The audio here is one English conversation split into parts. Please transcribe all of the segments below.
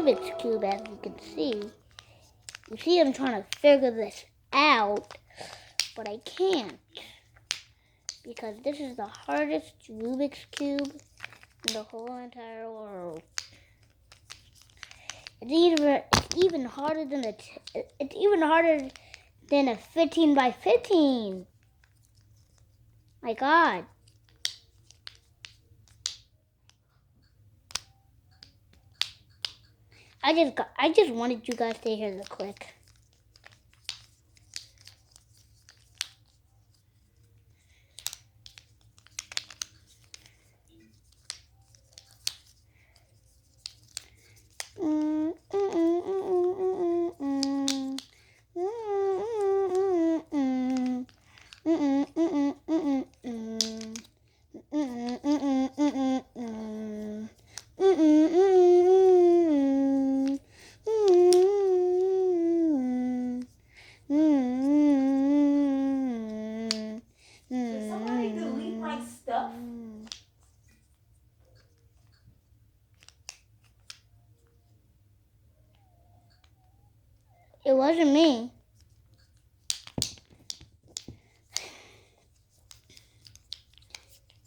Rubik's Cube, as you can see. You see I'm trying to figure this out, but I can't. Because this is the hardest Rubik's Cube in the whole entire world. It's even harder than a 15 by 15. My God. I just wanted you guys to hear the click. Did somebody delete my stuff? It wasn't me.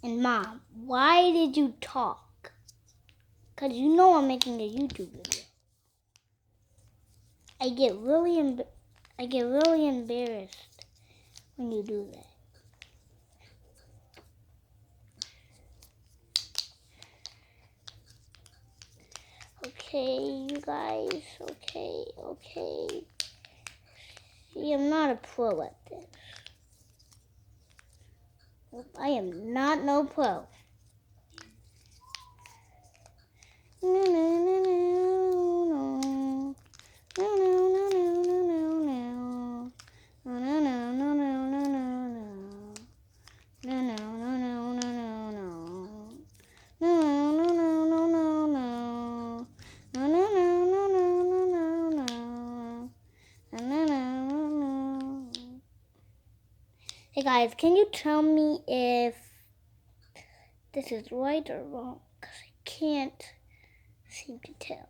And Mom, why did you talk? Because you know I'm making a YouTube video. I get really embarrassed when you do that. Okay, you guys. Okay. See, I'm not a pro at this. I am not no pro. Hey guys, can you tell me if this is right or wrong? Because I can't seem to tell.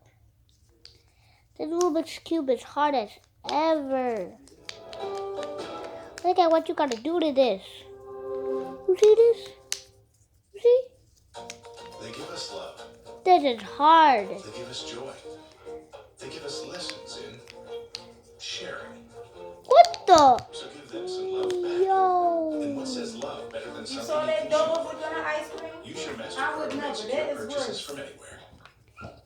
This Rubik's Cube is hard as ever. Look at what you gotta do to this. You see this? You see? They give us love. This is hard. They give us joy. They give us lessons in sharing. What the? So give them some love back. Yo. And what says love better than You something saw you that can dog chew? with the ice cream? Use your I MasterCard would to make never. secure That is purchases worse. from anywhere.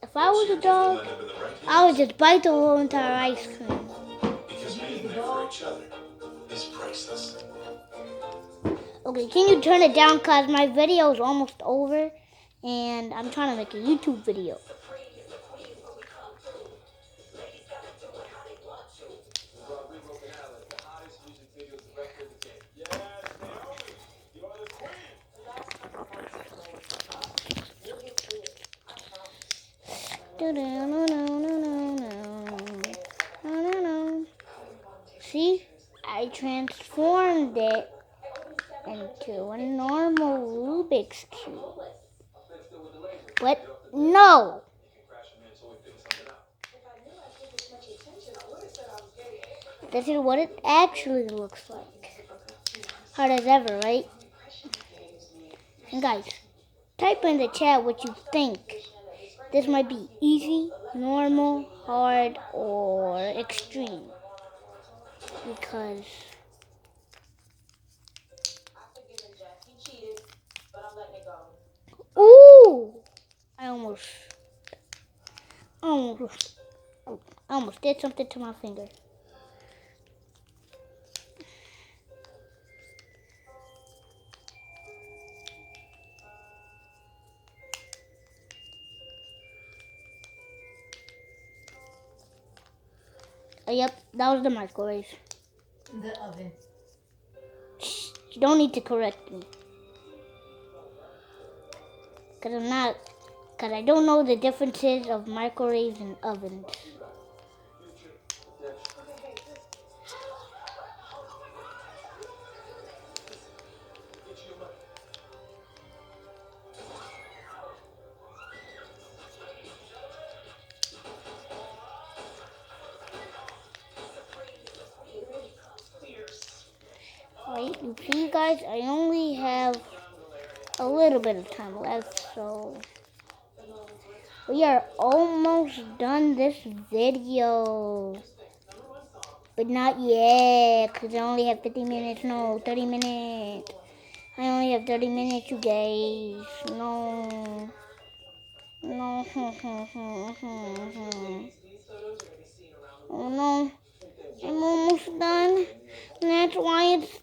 If I was a dog, Land up in the right I would hands. just bite the whole entire ice cream. Because being there for each other is priceless. Okay, can you turn it down? Because my video is almost over. And I'm trying to make a YouTube video. See, I transformed it into a normal Rubik's Cube. But no! This is what it actually looks like. Hard as ever, right? And guys, type in the chat what you think. This might be easy, normal, hard, or extreme. Because ooh! I almost did something to my finger. Oh, yep, that was the microwave. The oven. Shh, you don't need to correct me. Because I don't know the differences of microwaves and ovens. You see, guys, I only have a little bit of time left, so we are almost done this video. But not yet, because I only have 50 minutes. No, 30 minutes. I only have 30 minutes, you guys. No. No. Oh no. I'm almost done. And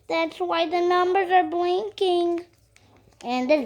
that's why the numbers are blinking. And this